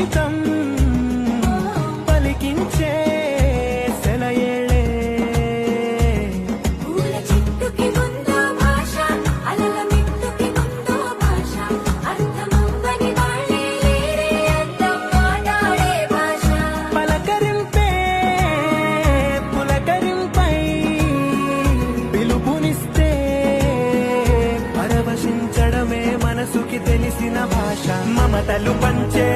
జీవితం పలికించే సెలయేళే. పూల చెట్టుకి ముందో భాష, అలల మిట్టుకి ముందో భాష, అర్థమవ్వని వాళ్ళే లేరే అర్థం మాట్లాడే భాష. పలకరింపే పులకరింపై పిలుపునిస్తే పరవశించడమే మనసుకి తెలిసిన భాష. మమతలు పంచే